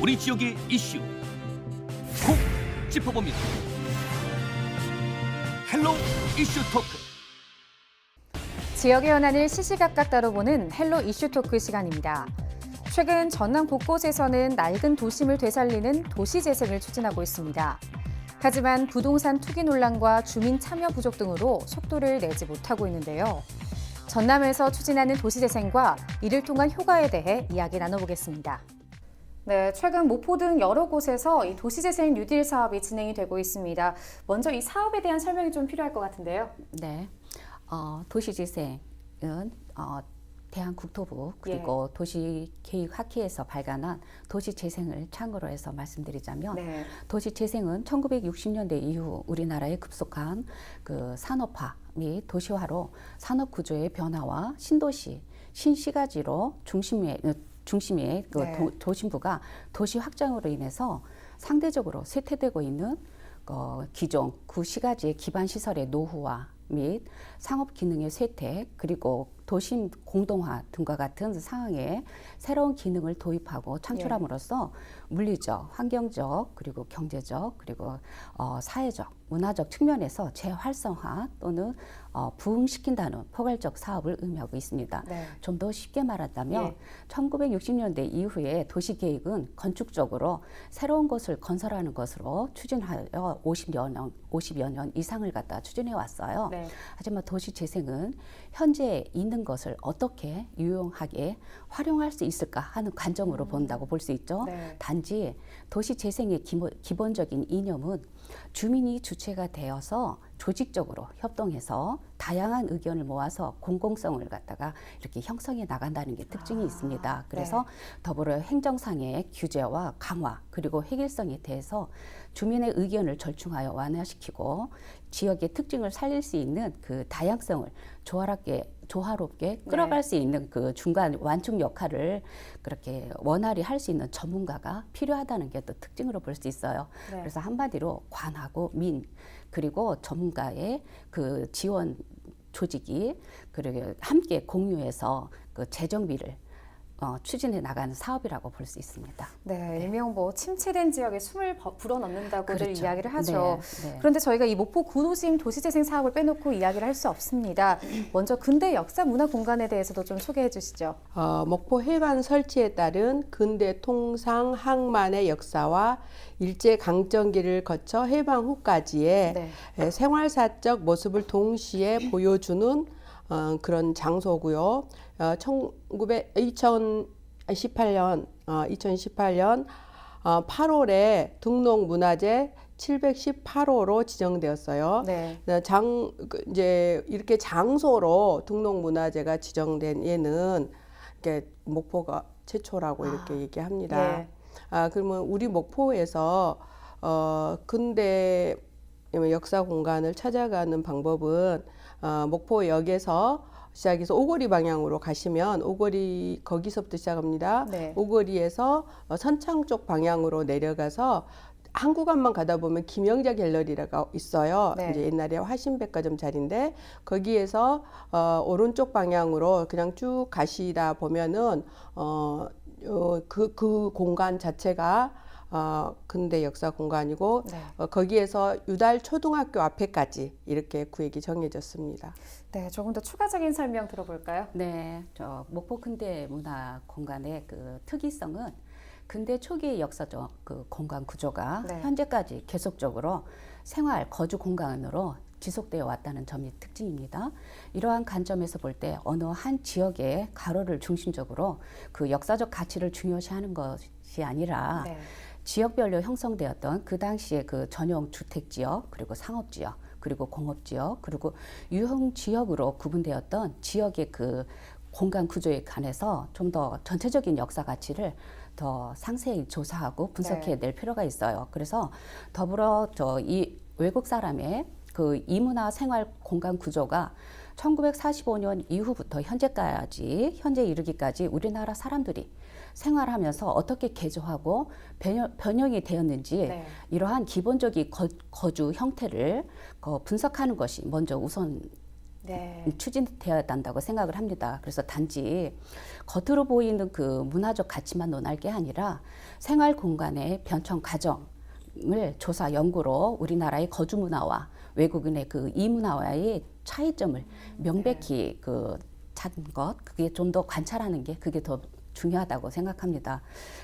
우리 지역의 이슈 콕 짚어봅니다. 헬로 이슈 토크. 지역의 현안을 시시각각 다뤄보는 헬로 이슈 토크 시간입니다. 최근 전남 곳곳에서는 낡은 도심을 되살리는 도시재생을 추진하고 있습니다. 하지만 부동산 투기 논란과 주민 참여 부족 등으로 속도를 내지 못하고 있는데요. 전남에서 추진하는 도시재생과 이를 통한 효과에 대해 이야기 나눠보겠습니다. 네, 최근 목포 등 여러 곳에서 이 도시재생 뉴딜 사업이 진행이 되고 있습니다. 먼저 이 사업에 대한 설명이 좀 필요할 것 같은데요. 네, 도시재생은 대한국토부 그리고 도시계획학회에서 발간한 도시재생을 참고로 해서 말씀드리자면 도시재생은 1960년대 이후 우리나라에 급속한 그 산업화 및 도시화로 산업구조의 변화와 신도시, 신시가지로 중심의 도심부가 도시 확장으로 인해서 상대적으로 쇠퇴되고 있는 기존 구시가지의 기반 시설의 노후화 및 상업 기능의 쇠퇴 그리고 도심 공동화 등과 같은 상황에 새로운 기능을 도입하고 창출함으로써 물리적, 환경적 그리고 경제적 그리고 사회적, 문화적 측면에서 재활성화 또는 부흥시킨다는 포괄적 사업을 의미하고 있습니다. 좀 더 쉽게 말한다면 1960년대 이후에 도시계획은 건축적으로 새로운 것을 건설하는 것으로 추진하여 50여 년 이상을 갖다 추진해 왔어요. 하지만 도시재생은 현재 있는 것을 어떻게 유용하게 활용할 수 있을까 하는 관점으로 본다고 볼 수 있죠. 단지 도시재생의 기본적인 이념은 주민이 주체가 되어서 조직적으로 협동해서 다양한 의견을 모아서 공공성을 갖다가 이렇게 형성해 나간다는 게 특징이 있습니다. 그래서 더불어 행정상의 규제와 강화 그리고 획일성에 대해서 주민의 의견을 절충하여 완화시키고 지역의 특징을 살릴 수 있는 그 다양성을 조화롭게 끌어갈 수 있는 그 중간 완충 역할을 그렇게 원활히 할 수 있는 전문가가 필요하다는 게 또 특징으로 볼 수 있어요. 그래서 한마디로 관하고 민 그리고 전문가의 그 지원 조직이 그리고 함께 공유해서 그 재정비를 추진해 나가는 사업이라고 볼 수 있습니다. 일명 침체된 지역에 숨을 불어넣는다고들 이야기를 하죠. 네. 그런데 저희가 이 목포 구도심 도시재생 사업을 빼놓고 이야기를 할 수 없습니다. 먼저 근대 역사 문화 공간에 대해서도 좀 소개해 주시죠. 목포 해관 설치에 따른 근대 통상 항만의 역사와 일제 강점기를 거쳐 해방 후까지의 생활사적 모습을 동시에 보여주는 그런 장소고요. 2018년 8월에 등록문화재 718호로 지정되었어요. 이제 이렇게 장소로 등록문화재가 지정된 예는 이렇게 목포가 최초라고 이렇게 얘기합니다. 그러면 우리 목포에서 근대 역사 공간을 찾아가는 방법은 목포역에서 시작해서 오거리 방향으로 가시면 오거리 거기서부터 시작합니다. 오거리에서 선창 쪽 방향으로 내려가서 한 구간만 가다 보면 김영자 갤러리가 있어요. 이제 옛날에 화신백화점 자리인데 거기에서 오른쪽 방향으로 그냥 쭉 가시다 보면은 그 공간 자체가 근대 역사 공간이고 거기에서 유달 초등학교 앞에까지 이렇게 구획이 정해졌습니다. 조금 더 추가적인 설명 들어볼까요? 저 목포 근대 문화 공간의 그 특이성은 근대 초기의 역사적 그 공간 구조가 현재까지 계속적으로 생활 거주 공간으로 지속되어 왔다는 점이 특징입니다. 이러한 관점에서 볼 때 어느 한 지역의 가로를 중심적으로 그 역사적 가치를 중요시하는 것이 아니라 지역별로 형성되었던 그 당시에 그 전용 주택지역 그리고 상업지역 그리고 공업지역 그리고 유흥지역으로 구분되었던 지역의 그 공간 구조에 관해서 좀 더 전체적인 역사 가치를 더 상세히 조사하고 분석해 낼 필요가 있어요. 그래서 더불어 이 외국 사람의 그 이문화 생활 공간 구조가 1945년 이후부터 현재 이르기까지 우리나라 사람들이 생활하면서 어떻게 개조하고 변형이 되었는지 이러한 기본적인 거주 형태를 분석하는 것이 먼저 우선 네. 추진되어야 한다고 생각을 합니다. 그래서 단지 겉으로 보이는 그 문화적 가치만 논할 게 아니라 생활 공간의 변천 과정을 조사 연구로 우리나라의 거주 문화와 외국인의 그 이 문화와의 차이점을 명백히 그 찾은 것, 그게 좀 더 관찰하는 게 그게 더 중요하다고 생각합니다.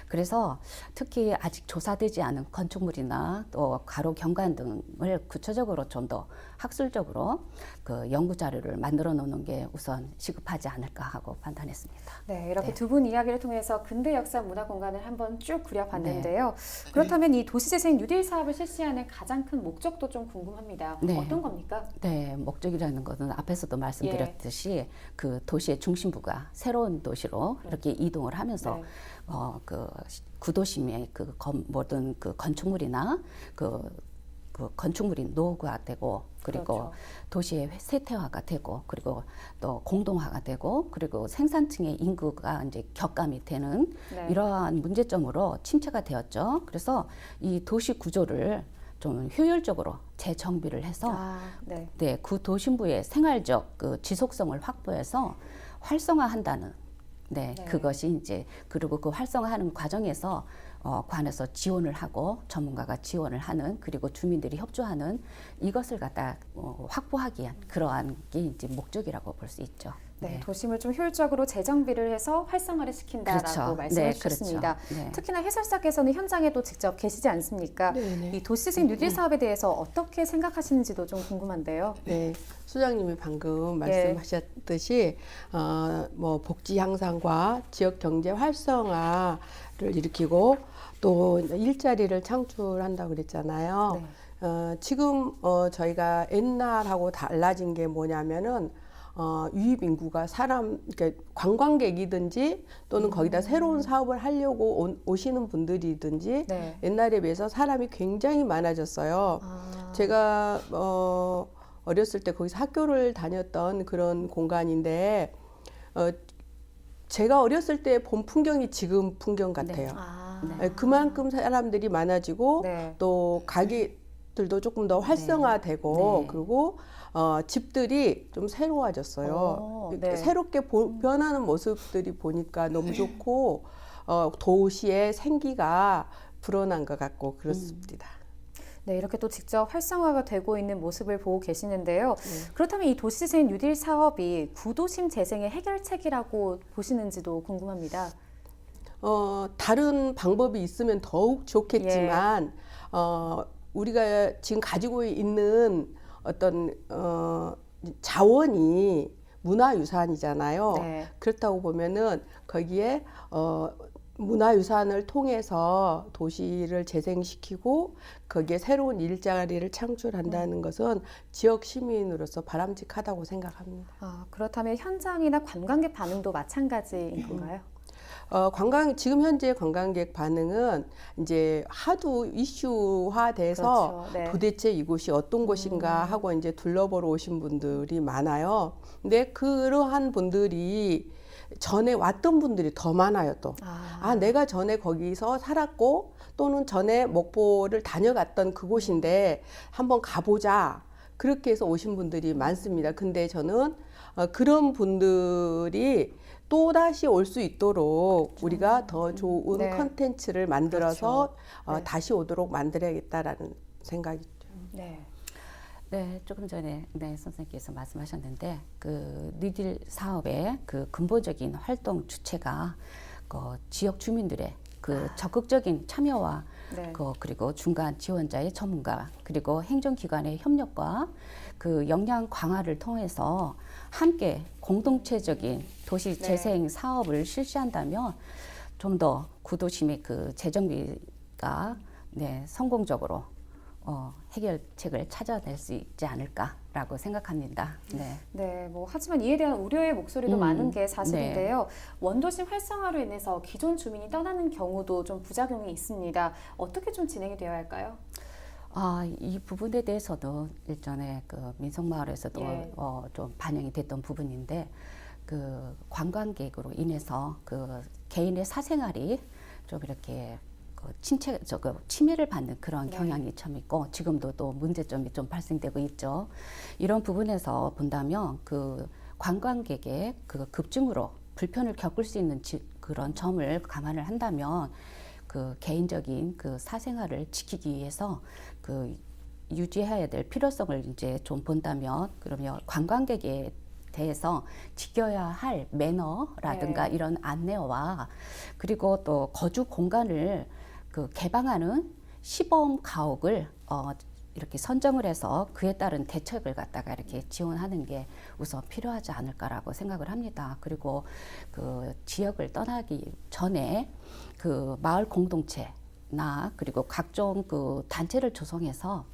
그래서 특히 아직 조사되지 않은 건축물이나 또 가로 경관 등을 구체적으로 좀 더 학술적으로 그 연구 자료를 만들어 놓는 게 우선 시급하지 않을까 하고 판단했습니다. 네, 이렇게 네. 두 분 이야기를 통해서 근대 역사 문화 공간을 한번 쭉 그려봤는데요. 그렇다면 이 도시재생 뉴딜 사업을 실시하는 가장 큰 목적도 좀 궁금합니다. 네. 어떤 겁니까? 네, 목적이라는 것은 앞에서도 말씀드렸듯이 그 도시의 중심부가 새로운 도시로 이렇게 이동을 하면서 네. 그 구도심의 그 모든 그 건축물이나 그 건축물이 노후화되고 그리고 그렇죠. 도시의 세태화가 되고 그리고 또 공동화가 되고 그리고 생산층의 인구가 이제 격감이 되는 네. 이러한 문제점으로 침체가 되었죠. 그래서 이 도시 구조를 좀 효율적으로 재정비를 해서 네. 네, 구도심부의 생활적 그 지속성을 확보해서 활성화한다는 네, 네. 그것이 이제 그리고 그 활성화하는 과정에서 관에서 지원을 하고 전문가가 지원을 하는 그리고 주민들이 협조하는 이것을 갖다 확보하기 위한 그러한 게 이제 목적이라고 볼 수 있죠. 네, 네. 도심을 좀 효율적으로 재정비를 해서 활성화를 시킨다라고 그렇죠. 말씀해 네, 주셨습니다. 그렇죠. 네. 특히나 해설사께서는 현장에도 직접 계시지 않습니까? 네네. 이 도시재생 뉴딜 사업에 대해서 어떻게 생각하시는지도 좀 궁금한데요. 네, 소장님이 방금 예. 말씀하셨듯이 뭐 복지 향상과 지역 경제 활성화를 일으키고 또 일자리를 창출한다고 그랬잖아요. 네. 지금 저희가 옛날하고 달라진 게 뭐냐면은 유입 인구가 그러니까 관광객이든지 또는 거기다 새로운 사업을 하려고 오시는 분들이든지 네. 옛날에 비해서 사람이 굉장히 많아졌어요. 제가 어렸을 때 거기서 학교를 다녔던 그런 공간인데 제가 어렸을 때 본 풍경이 지금 풍경 같아요. 네. 그만큼 사람들이 많아지고 네. 또 가게들도 조금 더 활성화되고 네. 그리고 집들이 좀 새로워졌어요. 네. 새롭게 변하는 모습들이 보니까 너무 좋고 도시의 생기가 불어난 것 같고 그렇습니다. 네, 이렇게 또 직접 활성화가 되고 있는 모습을 보고 계시는데요. 그렇다면 이 도시재생 뉴딜 사업이 구도심 재생의 해결책이라고 보시는지도 궁금합니다. 다른 방법이 있으면 더욱 좋겠지만 우리가 지금 가지고 있는 어떤 자원이 문화유산이잖아요. 네. 그렇다고 보면은 거기에 문화유산을 통해서 도시를 재생시키고 거기에 새로운 일자리를 창출한다는 것은 지역 시민으로서 바람직하다고 생각합니다. 그렇다면 현장이나 관광객 반응도 마찬가지인 건가요? 지금 현재 관광객 반응은 이제 하도 이슈화돼서 그렇죠. 네. 도대체 이곳이 어떤 곳인가 하고 이제 둘러보러 오신 분들이 많아요. 근데 그러한 분들이 전에 왔던 분들이 더 많아요, 또. 내가 전에 거기서 살았고 또는 전에 목포를 다녀갔던 그곳인데 한번 가보자. 그렇게 해서 오신 분들이 많습니다. 근데 저는 그런 분들이 또다시 올 수 있도록 우리가 더 좋은 네. 컨텐츠를 만들어서 그렇죠. 네. 다시 오도록 만들어야겠다라는 생각이죠. 네. 네, 조금 전에 선생님께서 말씀하셨는데 그 뉴딜 사업의 그 근본적인 활동 주체가 지역 주민들의 그 적극적인 참여와 네. 그리고 중간 지원자의 전문가 그리고 행정기관의 협력과 그 역량 강화를 통해서 함께 공동체적인 도시 재생 사업을 실시한다면 좀 더 구도심의 그 재정비가 성공적으로 해결책을 찾아낼 수 있지 않을까라고 생각합니다. 네. 네, 하지만 이에 대한 우려의 목소리도 많은 게 사실인데요. 원도심 활성화로 인해서 기존 주민이 떠나는 경우도 좀 부작용이 있습니다. 어떻게 좀 진행이 되어야 할까요? 이 부분에 대해서도 일전에 그 민속마을에서도 좀 반영이 됐던 부분인데 그 관광객으로 인해서 그 개인의 사생활이 좀 이렇게 침해를 받는 그런 네. 경향이 참 있고 지금도 또 문제점이 좀 발생되고 있죠. 이런 부분에서 본다면 그 관광객의 그 급증으로 불편을 겪을 수 있는 그런 점을 감안을 한다면 그 개인적인 그 사생활을 지키기 위해서 그 유지해야 될 필요성을 이제 좀 본다면 그러면 관광객에 대해서 지켜야 할 매너라든가 네. 이런 안내와 그리고 또 거주 공간을 그 개방하는 시범 가옥을 이렇게 선정을 해서 그에 따른 대책을 갖다가 이렇게 지원하는 게 우선 필요하지 않을까라고 생각을 합니다. 그리고 그 지역을 떠나기 전에 그 마을 공동체나 그리고 각종 그 단체를 조성해서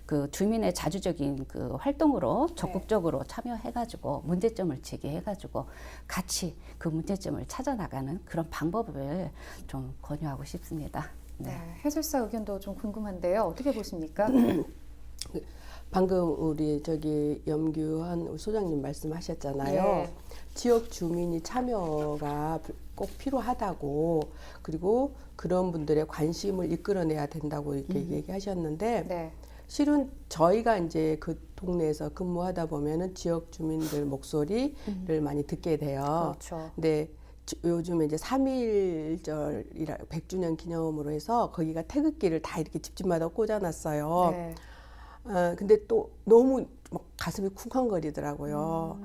그 주민의 자주적인 그 활동으로 적극적으로 참여해가지고 문제점을 제기해가지고 같이 그 문제점을 찾아나가는 그런 방법을 좀 권유하고 싶습니다. 네. 해설사 의견도 좀 궁금한데요. 어떻게 보십니까? 방금 우리 염규환 소장님 말씀하셨잖아요. 예. 지역 주민이 참여가 꼭 필요하다고 그리고 그런 분들의 관심을 이끌어내야 된다고 이렇게 얘기하셨는데 네. 실은 저희가 이제 그 동네에서 근무하다 보면은 지역 주민들 목소리를 많이 듣게 돼요. 그렇죠. 근데 요즘에 이제 3.1절이라 100주년 기념으로 해서 거기가 태극기를 다 이렇게 집집마다 꽂아놨어요. 네. 근데 또 너무 막 가슴이 쿵쾅거리더라고요.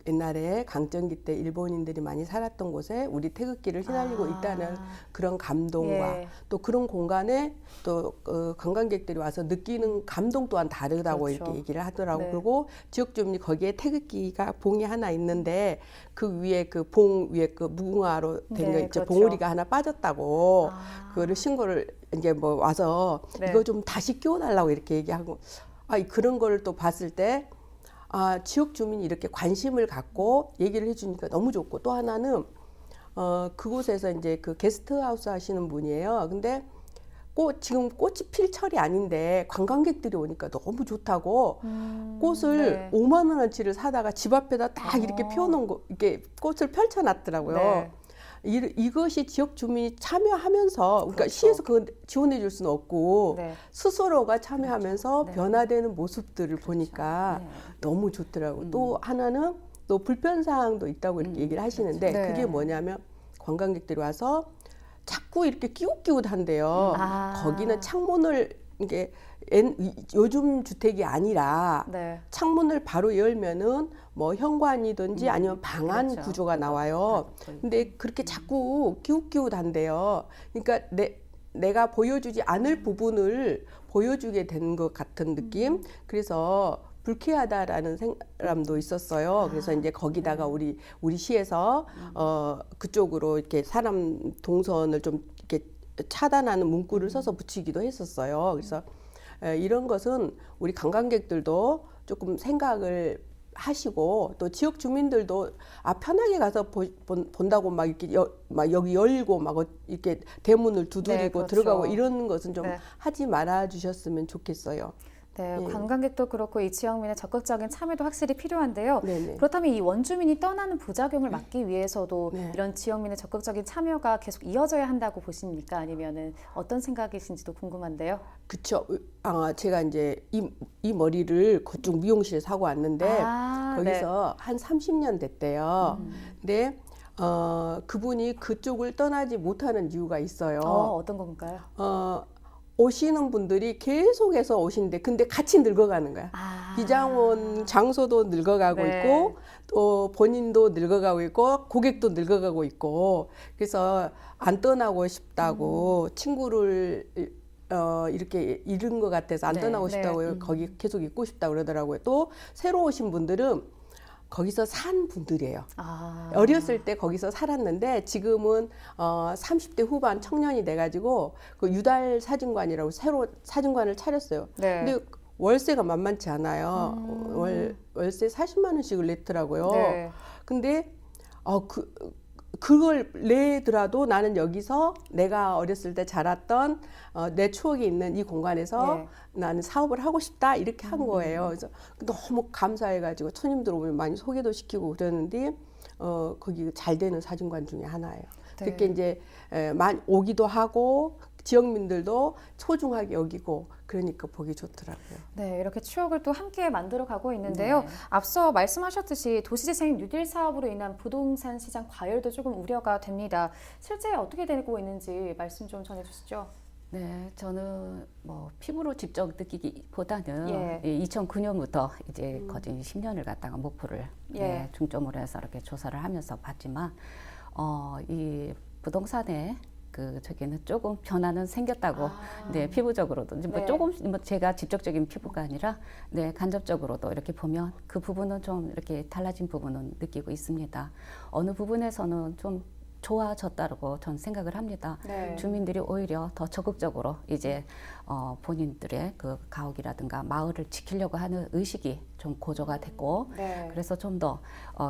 옛날에 강점기 때 일본인들이 많이 살았던 곳에 우리 태극기를 휘날리고 있다는 그런 감동과 예. 또 그런 공간에 또 관광객들이 와서 느끼는 감동 또한 다르다고 그렇죠. 이렇게 얘기를 하더라고. 네. 그리고 지역 주민이 거기에 태극기가 봉이 하나 있는데 그 위에 그 봉 위에 그 무궁화로 된 거 네, 있죠. 그렇죠. 봉우리가 하나 빠졌다고 아. 그거를 신고를 이제 뭐 와서 네. 이거 좀 다시 끼워달라고 이렇게 얘기하고 그런 거를 또 봤을 때 지역 주민이 이렇게 관심을 갖고 얘기를 해주니까 너무 좋고 또 하나는 그곳에서 이제 그 게스트하우스 하시는 분이에요. 근데 지금 꽃이 필 철이 아닌데 관광객들이 오니까 너무 좋다고 꽃을 네. 5만 원어치를 사다가 집 앞에다 딱 이렇게 피워놓은 거 이렇게 꽃을 펼쳐놨더라고요. 네. 이것이 지역 주민이 참여하면서 그러니까 그렇죠. 시에서 그건 지원해 줄 수는 없고 네. 스스로가 참여하면서 네. 변화되는 모습들을 보니까 네. 너무 좋더라고요. 또 하나는 또 불편 사항도 있다고 이렇게 얘기를 하시는데 네. 그게 뭐냐면 관광객들이 와서 자꾸 이렇게 끼웃끼웃한대요. 거기는 창문을 이게 요즘 주택이 아니라 네. 창문을 바로 열면은 뭐 현관이든지 아니면 방안 그렇죠. 구조가 나와요. 근데 그렇게 자꾸 끼웃끼웃한대요. 그러니까 내가 보여주지 않을 부분을 보여주게 된 것 같은 느낌. 그래서 불쾌하다라는 사람도 있었어요. 그래서 이제 거기다가 우리 시에서 그쪽으로 이렇게 사람 동선을 좀 이렇게 차단하는 문구를 써서 붙이기도 했었어요. 그래서 이런 것은 우리 관광객들도 조금 생각을 하시고 또 지역 주민들도 편하게 가서 본다고 막 이렇게 막 여기 열고 막 이렇게 대문을 두드리고 네, 그렇죠. 들어가고 이런 것은 좀 네. 하지 말아 주셨으면 좋겠어요. 네, 예. 관광객도 그렇고 이 지역민의 적극적인 참여도 확실히 필요한데요. 네네. 그렇다면 이 원주민이 떠나는 부작용을 막기 위해서도 네. 이런 지역민의 적극적인 참여가 계속 이어져야 한다고 보십니까? 아니면은 어떤 생각이신지도 궁금한데요. 그쵸. 제가 이제 이 머리를 그쪽 미용실에서 하고 왔는데 거기서 한 30년 됐대요. 근데 그분이 그쪽을 떠나지 못하는 이유가 있어요. 어떤 건가요? 오시는 분들이 계속해서 오시는데 근데 같이 늙어가는 거야. 비장원 장소도 늙어가고 네. 있고 또 본인도 늙어가고 있고 고객도 늙어가고 있고 그래서 안 떠나고 싶다고 친구를 이렇게 잃은 것 같아서 안 네. 떠나고 네. 싶다고 거기 계속 있고 싶다고 그러더라고요. 또 새로 오신 분들은 거기서 산 분들이에요. 어렸을 때 거기서 살았는데 지금은 30대 후반 청년이 돼가지고 그 유달 사진관이라고 새로 사진관을 차렸어요. 네. 근데 월세가 만만치 않아요. 월세 40만 원씩을 냈더라고요. 네. 근데 그걸 내더라도 나는 여기서 내가 어렸을 때 자랐던 내 추억이 있는 이 공간에서 네. 나는 사업을 하고 싶다 이렇게 한 거예요. 그래서 너무 감사해가지고 손님들 오면 많이 소개도 시키고 그러는데 거기 잘 되는 사진관 중에 하나예요. 네. 그렇게 이제 많이 오기도 하고 지역민들도 소중하게 여기고 그러니까 보기 좋더라고요. 네, 이렇게 추억을 또 함께 만들어 가고 있는데요. 앞서 말씀하셨듯이 도시재생 뉴딜 사업으로 인한 부동산 시장 과열도 조금 우려가 됩니다. 실제 어떻게 되고 있는지 말씀 좀 전해주시죠. 네, 저는 뭐 피부로 직접 느끼기보다는 예. 2009년부터 이제 거진 10년을 갖다가 목포를 예. 중점으로 해서 이렇게 조사를 하면서 봤지만 이 부동산에 저기는 조금 변화는 생겼다고. 네, 피부적으로도 뭐 네. 조금 뭐 제가 직접적인 피부가 아니라 네, 간접적으로도 이렇게 보면 그 부분은 좀 이렇게 달라진 부분은 느끼고 있습니다. 어느 부분에서는 좀 좋아졌다고 저는 생각을 합니다. 네. 주민들이 오히려 더 적극적으로 이제 본인들의 그 가옥이라든가 마을을 지키려고 하는 의식이 좀 고조가 됐고, 네. 그래서 좀 더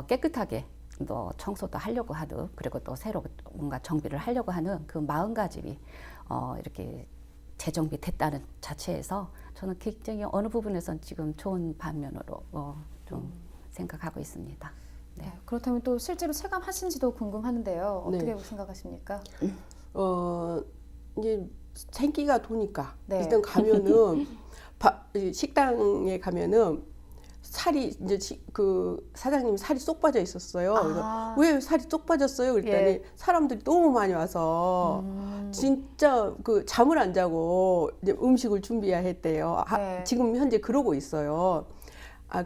깨끗하게 또 청소도 하려고 하듯, 그리고 또 새로 뭔가 정비를 하려고 하는 그 마음가짐이 이렇게 재정비됐다는 자체에서 저는 굉장히 어느 부분에선 지금 좋은 반면으로 좀 생각하고 있습니다. 네, 그렇다면 또 실제로 체감하신지도 궁금하는데요. 어떻게 네. 생각하십니까? 이제 생기가 도니까 네. 일단 가면은 식당에 가면은 살이 이제 그 사장님이 살이 쏙 빠져 있었어요. 그래서 왜 살이 쏙 빠졌어요? 그랬더니 예. 사람들이 너무 많이 와서 진짜 그 잠을 안 자고 이제 음식을 준비해야 했대요. 네. 지금 현재 그러고 있어요.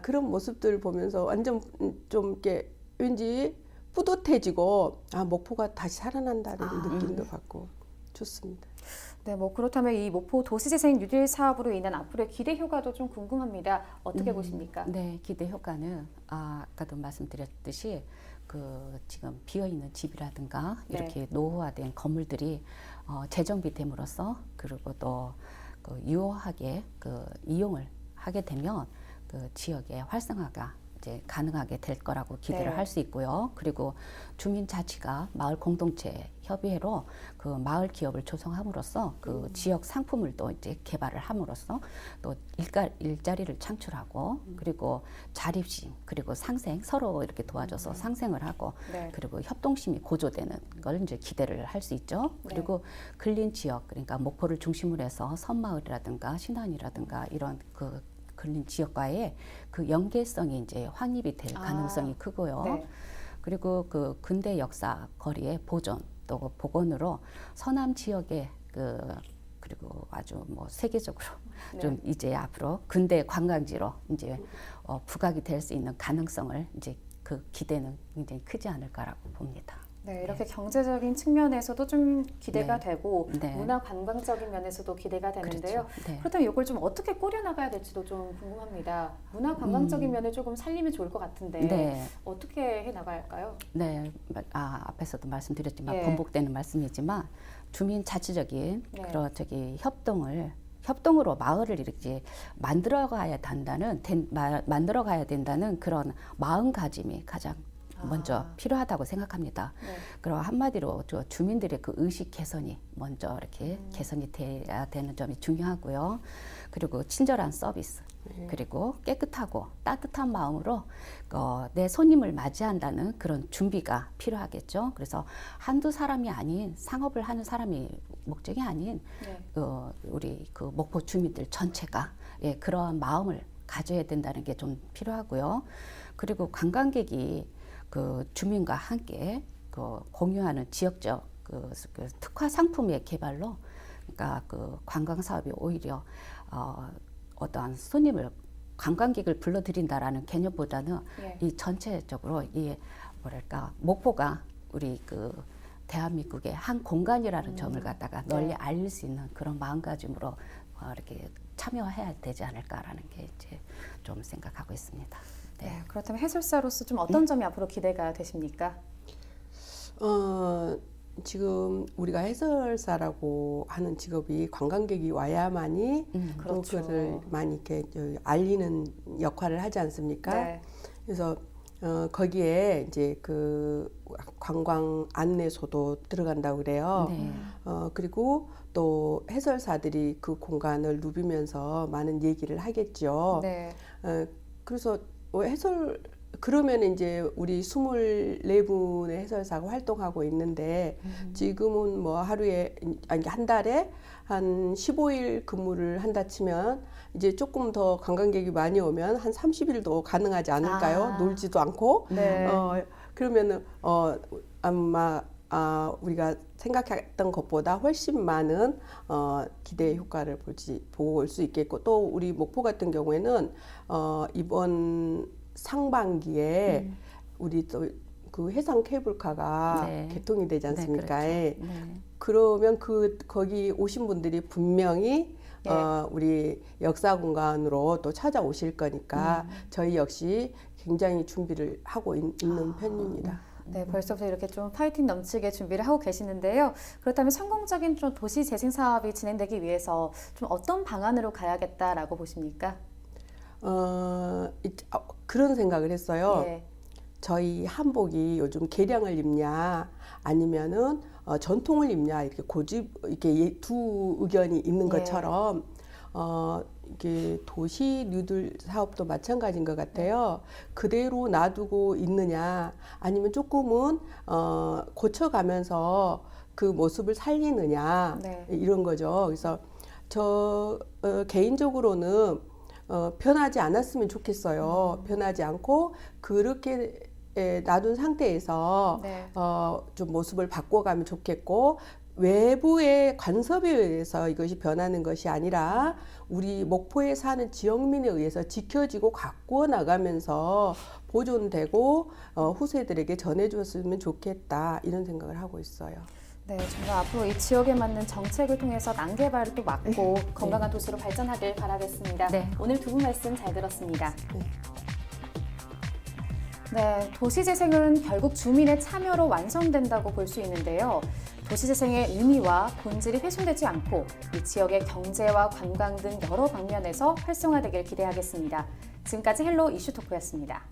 그런 모습들 보면서 완전 좀 이렇게 왠지 뿌듯해지고 목포가 다시 살아난다는 느낌도 받고 좋습니다. 네, 뭐 그렇다면 이 목포 도시재생 뉴딜 사업으로 인한 앞으로의 기대 효과도 좀 궁금합니다. 어떻게 보십니까? 네, 기대 효과는 아까도 말씀드렸듯이 지금 비어 있는 집이라든가 네. 이렇게 노후화된 건물들이 재정비됨으로써, 그리고 또 유효하게 이용을 하게 되면 그 지역의 활성화가 이제 가능하게 될 거라고 기대를 네. 할 수 있고요. 그리고 주민자치가 마을 공동체 협의회로 그 마을 기업을 조성함으로써 그 지역 상품을 또 이제 개발을 함으로써 또 일자리를 창출하고, 그리고 자립심, 그리고 상생, 서로 이렇게 도와줘서 상생을 하고, 네. 그리고 협동심이 고조되는 걸 이제 기대를 할 수 있죠. 그리고 근린 지역, 그러니까 목포를 중심으로 해서 섬마을이라든가 신안이라든가 이런 근린 지역과의 그 연계성이 이제 확립이 될 가능성이 크고요. 네. 그리고 그 근대 역사 거리의 보존 또 복원으로 서남 지역의 그리고 아주 뭐 세계적으로 좀 이제 앞으로 근대 관광지로 이제 부각이 될 수 있는 가능성을 이제 그 기대는 굉장히 크지 않을까라고 봅니다. 네, 이렇게 경제적인 측면에서도 좀 기대가 네. 되고 네. 문화 관광적인 면에서도 기대가 되는데요. 그렇죠. 네. 그렇다면 이걸 좀 어떻게 꾸려나가야 될지도 좀 궁금합니다. 문화 관광적인 면을 조금 살리면 좋을 것 같은데 네. 어떻게 해 나갈까요? 네, 앞에서도 말씀드렸지만 예. 반복되는 말씀이지만 주민 자치적인 네. 그런 협동으로 마을을 이렇게 만들어가야 된다는 그런 마음가짐이 가장 먼저 필요하다고 생각합니다. 네. 그럼 한마디로 주민들의 그 의식 개선이 먼저 이렇게 개선이 돼야 되는 점이 중요하고요. 그리고 친절한 서비스, 그리고 깨끗하고 따뜻한 마음으로 내 손님을 맞이한다는 그런 준비가 필요하겠죠. 그래서 한두 사람이 아닌, 상업을 하는 사람이 목적이 아닌 네. 우리 그 목포 주민들 전체가 그러한 마음을 가져야 된다는 게 좀 필요하고요. 그리고 관광객이 그 주민과 함께 공유하는 지역적 그 특화 상품의 개발로, 그러니까 그 관광 사업이 오히려 어떠한 관광객을 불러들인다라는 개념보다는 예. 이 전체적으로 목포가 우리 대한민국의 한 공간이라는 점을 갖다가 널리 알릴 수 있는 그런 마음가짐으로 이렇게 참여해야 되지 않을까라는 게 이제 좀 생각하고 있습니다. 네, 그렇다면 해설사로서 좀 어떤 점이 앞으로 기대가 되십니까? 지금 우리가 해설사라고 하는 직업이 관광객이 와야만이 또 그렇죠. 그것을 많이 이렇게 알리는 역할을 하지 않습니까? 네. 그래서 거기에 이제 그 관광 안내소도 들어간다고 그래요. 네. 그리고 또 해설사들이 그 공간을 누비면서 많은 얘기를 하겠죠. 네. 그래서 해설 그러면 이제 우리 24분의 해설사가 활동하고 있는데 지금은 뭐 하루에 아니 한 달에 한 15일 근무를 한다 치면 이제 조금 더 관광객이 많이 오면 한 30일도 가능하지 않을까요? 놀지도 않고. 네. 그러면은 아마 우리가 생각했던 것보다 훨씬 많은 기대 효과를 보고 올 수 있겠고, 또 우리 목포 같은 경우에는 이번 상반기에 우리 또 그 해상 케이블카가 네. 개통이 되지 않습니까? 네, 그렇죠. 네. 그러면 거기 오신 분들이 분명히 우리 역사 공간으로 또 찾아오실 거니까 저희 역시 굉장히 준비를 하고 있는 편입니다. 네, 벌써부터 이렇게 좀 파이팅 넘치게 준비를 하고 계시는데요. 그렇다면 성공적인 좀 도시 재생 사업이 진행되기 위해서 좀 어떤 방안으로 가야겠다라고 보십니까? 그런 생각을 했어요. 네. 저희 한복이 요즘 개량을 입냐 아니면은 전통을 입냐 이렇게 두 의견이 있는 것처럼 이게 도시 뉴딜 사업도 마찬가지인 것 같아요. 그대로 놔두고 있느냐 아니면 조금은 고쳐가면서 그 모습을 살리느냐 이런 거죠. 그래서 저 개인적으로는 변하지 않았으면 좋겠어요. 변하지 않고 그렇게 놔둔 상태에서 좀 모습을 바꿔가면 좋겠고, 외부의 간섭에 의해서 이것이 변하는 것이 아니라 우리 목포에 사는 지역민에 의해서 지켜지고 가꾸어 나가면서 보존되고 후세들에게 전해줬으면 좋겠다, 이런 생각을 하고 있어요. 네, 정말 앞으로 이 지역에 맞는 정책을 통해서 난개발을 또 막고 건강한 도시로 발전하길 바라겠습니다. 네. 오늘 두 분 말씀 잘 들었습니다. 네. 네, 도시재생은 결국 주민의 참여로 완성된다고 볼 수 있는데요. 도시재생의 의미와 본질이 훼손되지 않고 이 지역의 경제와 관광 등 여러 방면에서 활성화되길 기대하겠습니다. 지금까지 헬로 이슈토크였습니다.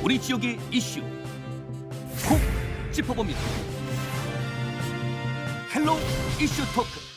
우리 지역의 이슈 콕 짚어봅니다. 헬로 이슈 토크.